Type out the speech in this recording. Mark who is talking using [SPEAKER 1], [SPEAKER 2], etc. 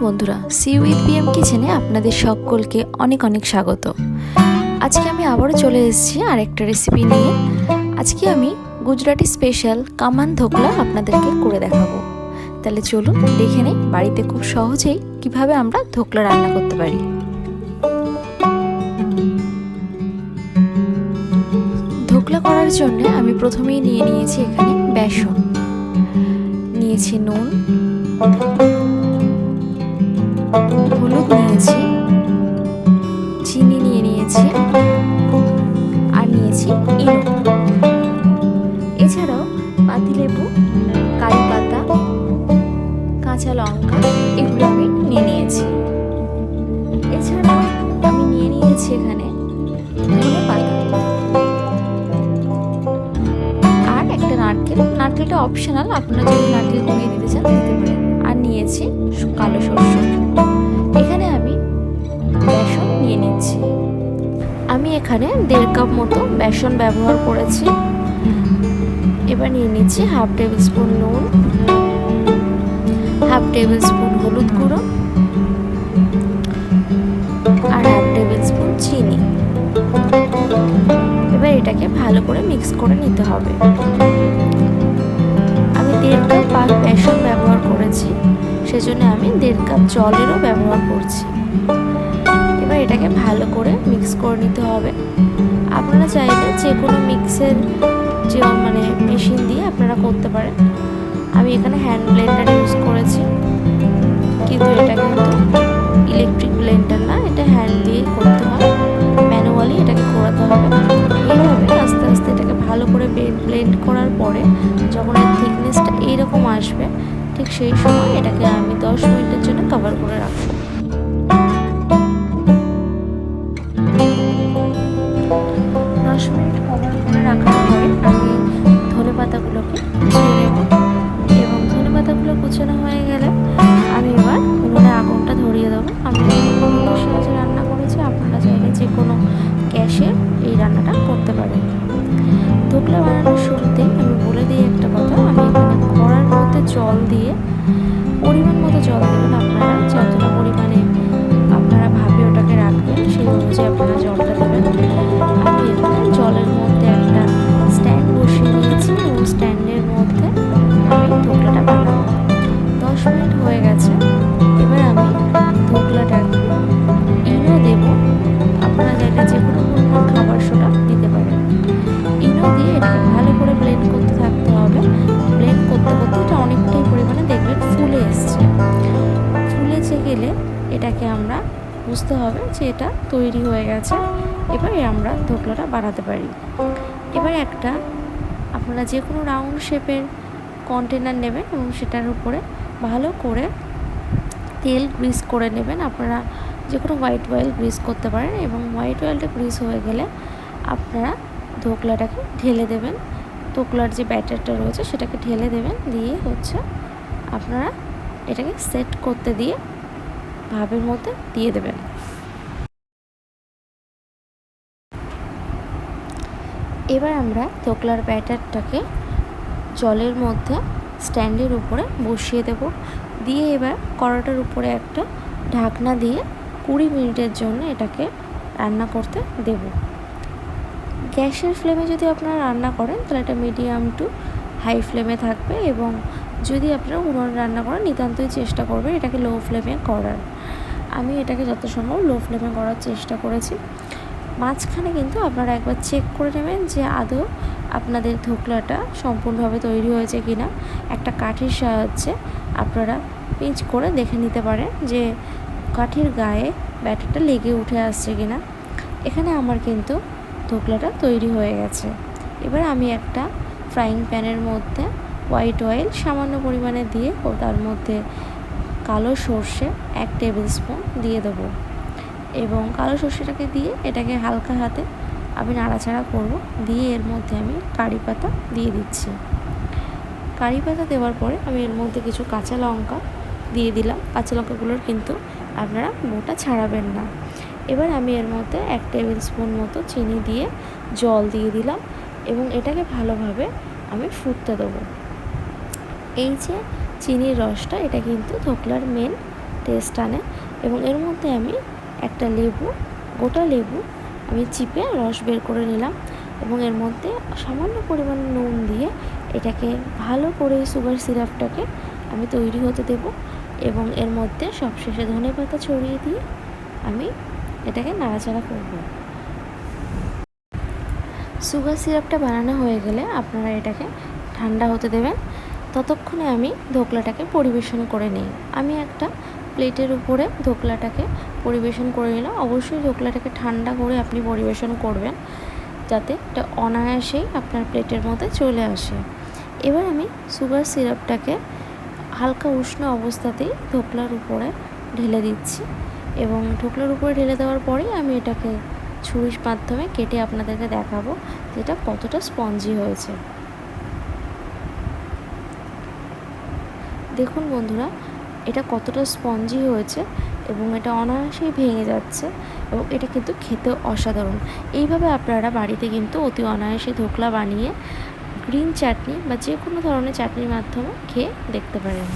[SPEAKER 1] বন্ধুরা, C with PM কিচেনে আপনাদের সকলকে অনেক অনেক স্বাগত। আজকে আমি আবারও চলে এসেছি আরেকটা রেসিপি নিয়ে। আজকে আমি গুজরাটি স্পেশাল কামান ধোকলা আপনাদেরকে করে দেখাবো। তাহলে চলুন দেখে নেই বাড়িতে খুব সহজেই কিভাবে আমরা ধোকলা রান্না করতে পারি। ধোকলা করার জন্য আমি প্রথমেই নিয়ে নিয়েছি এখানে বেসন, নিয়েছি নুন, হলুদ নিয়েছি, চিনি নিয়ে নিয়েছি, আর নিয়েছি ইনো। এছাড়াও পাতিলেবু, কারি পাতা, কাঁচা লঙ্কা এগুলো আমি নিয়ে নিয়েছি। এছাড়াও আমি নিয়ে নিয়েছি এখানে ধনে পাতা আর একটা নারকেল। নারকেলটা অপশনাল, আপনারা যদি নারকেল কমিয়ে দিতে চান দিতে পারেন। আর নিয়েছি কালো সরষে। এখানে আমি বেসন নিয়ে নিচ্ছি। আমি এখানে 1.5 কাপ মতো বেসন ব্যবহার করেছি। এবার নিয়ে নিচ্ছি হাফ টেবিল স্পুন নুন, হাফ টেবিল স্পুন হলুদ গুঁড়ো আর হাফ টেবিল স্পুন চিনি। এবার এটাকে ভালো করে মিক্স করে নিতে হবে। আমি 1.5 কাপ বেসন ব্যবহার করেছি, সেজন্য আমি 1.5 কাপ জলেরও ব্যবহার করছি। এবার এটাকে ভালো করে মিক্স করে নিতে হবে। আপনারা চাইলে যে কোনো মিক্সের মেশিন দিয়ে আপনারা করতে পারেন। আমি এখানে হ্যান্ড ব্লেন্ডার ইউজ করেছি, কিন্তু এটা কিন্তু ইলেকট্রিক ব্লেন্ডার না, এটা হ্যান্ড দিয়েই করতে হয়, ম্যানুয়ালি এটাকে করাতে হবে। এইভাবে আস্তে আস্তে এটাকে ভালো করে ব্লেন্ড করার পরে যখন এর থিকনেসটা এইরকম আসবে, ঠিক সেই সময় এটাকে আমি 10 মিনিটের জন্য কভার করে রাখবো। 10 মিনিট কভার করে রাখার পরে আমি ধনে পাতাগুলোকে কুচিয়ে নেব, এবং ধনে পাতাগুলো কুচানো হয়ে গেলে আমি এবার উনুনে আগুনটা ধরিয়ে দেবো। আমি উনুনের সাহায্যে রান্না করেছি, আপনারা চাইলে যে কোনো গ্যাসে এই রান্নাটা করতে পারেন। ধোকলা বানানোর শুরুতেই আমি বলে দিই একটা কথা, আমি এখানে কড়ার মধ্যে জল দিয়ে পরিমাণ মতো জল দেবেন। আপনারা যতটা পরিমাণে আপনারা ভাবে ওটাকে রাখবেন সেই অনুযায়ী আপনারা জলটা দেবেন। আমি এখানে জলের মধ্যে একটা স্ট্যান্ড বসিয়ে নিয়েছি এবং স্ট্যান্ডের মধ্যে আমি ধোকলাটা বানাবো। 10 মিনিট হয়ে গেছে। এবার আমি ধোকলাটাকে ইনো দেব। আপনারা চাইলে যে কোনো পরিমাণ খাবার সোডা দিতে পারেন। ইনো দিয়ে এটাকে ভালো করে ব্লেন্ড করতে থাকতে হবে। ব্লেন্ড করতে করতে এটা অনেকটাই পরিমাণে দেখবেন ফুলে এসছে। ফুলেছে গেলে এটাকে আমরা বুঝতে হবে যে এটা তৈরি হয়ে গেছে। এবারে আমরা ধোকলাটা বানাতে পারি। এবার একটা আপনারা যে কোনো রাউন্ড শেপের কন্টেনার নেবেন এবং সেটার উপরে ভালো করে তেল গ্রিস করে নেবেন। আপনারা যে কোনো হোয়াইট অয়েল গ্রিস করতে পারেন, এবং হোয়াইট অয়েলটা গ্রিস হয়ে গেলে আপনারা ধোকলাটাকে ঢেলে দেবেন। ধোকলার যে ব্যাটারটা রয়েছে সেটাকে ঢেলে দেবেন, দিয়ে আপনারা এটাকে সেট করতে দিয়ে ভাবের মধ্যে দিয়ে দেবেন। এবার আমরা ধোকলার ব্যাটারটাকে জলের মধ্যে স্ট্যান্ডের উপরে বসিয়ে দেব, দিয়ে এবার কড়াটার উপরে একটা ঢাকনা দিয়ে 20 মিনিটের জন্য এটাকে রান্না করতে দেব। গ্যাসের ফ্লেমে যদি আপনারা রান্না করেন তাহলে এটা মিডিয়াম টু হাই ফ্লেমে থাকবে, এবং যদি আপনারা উনুনে রান্না করেন নিতান্তই চেষ্টা করবেন এটাকে লো ফ্লেমে করার। আমি এটাকে যত সম্ভব লো ফ্লেমে করার চেষ্টা করেছি। মাঝখানে কিন্তু আপনারা একবার চেক করে নেবেন যে আদৌ আপনাদের ধোকলাটা সম্পূর্ণভাবে তৈরি হয়েছে কিনা। একটা কাঠির সাহায্যে আপনারা পিঞ্চ করে দেখে নিতে পারেন যে কাঠির গায়ে ব্যাটারটা লেগে উঠে আসছে কিনা। এখানে আমার কিন্তু ধোকলাটা তৈরি হয়ে গেছে। এবার আমি একটা ফ্রাইং প্যানের মধ্যে হোয়াইট অয়েল সামান্য পরিমাণে দিয়ে ও তার মধ্যে কালো সর্ষে 1 টেবিল স্পুন দিয়ে দেবো, এবং কালো সর্ষেটাকে দিয়ে এটাকে হালকা হাতে আমি নাড়াচাড়া করব। দিয়ে এর মধ্যে আমি কারি পাতা দিয়ে দিচ্ছি। কারি পাতা দেওয়ার পরে আমি এর মধ্যে কিছু কাঁচা লঙ্কা দিয়ে দিলাম। কাঁচা লঙ্কাগুলোর কিন্তু আপনারা বোটা ছাড়াবেন না। এবার আমি এর মধ্যে 1 টেবিল স্পুন মতো চিনি দিয়ে জল দিয়ে দিলাম, এবং এটাকে ভালোভাবে আমি ফুটতে দেবো। এই যে চিনির রসটা, এটা কিন্তু ধোকলার মেন টেস্ট আনে। এবং এর মধ্যে আমি একটা গোটা লেবু আমি চিপে রস বের করে নিলাম এবং এর মধ্যে সামান্য পরিমাণে নুন দিয়ে এটাকে ভালো করে সুগার সিরাপটাকে আমি তৈরি হতে দেব এবং এর মধ্যে সবশেষে ধনেপাতা ছড়িয়ে দিয়ে আমি এটাকে নাড়াচাড়া করব। সুগার সিরাপটা বানানো হয়ে গেলে আপনারা এটাকে ঠান্ডা হতে দেবেন। ততক্ষণে আমি ধোকলাটাকে পরিবেশন করে নিই। আমি একটা প্লেটের উপরে ধোকলাটাকে পরিবেশন করে নিলাম। অবশ্যই ধোকলাটাকে ঠান্ডা করে আপনি পরিবেশন করবেন, যাতে এটা অনায়াসেই আপনার প্লেটের মধ্যে চলে আসে। এবার আমি সুগার সিরাপটাকে হালকা উষ্ণ অবস্থাতেই ধোকলার উপরে ঢেলে দিচ্ছি এবং ধোকলার উপরে ঢেলে দেওয়ার পরেই আমি এটাকে ছুরির মাধ্যমে কেটে আপনাদেরকে দেখাবো যে এটা কতটা স্পঞ্জি হয়েছে। দেখুন বন্ধুরা, এটা কতটা স্পঞ্জি হয়েছে এবং এটা অনায়াসেই ভেঙে যাচ্ছে এবং এটা কিন্তু খেতেও অসাধারণ। এইভাবে আপনারা বাড়িতে কিন্তু অতি অনায়াসে ধোকলা বানিয়ে গ্রিন চাটনি বা যে কোনো ধরনের চাটনির মাধ্যমে খেয়ে দেখতে পারেন।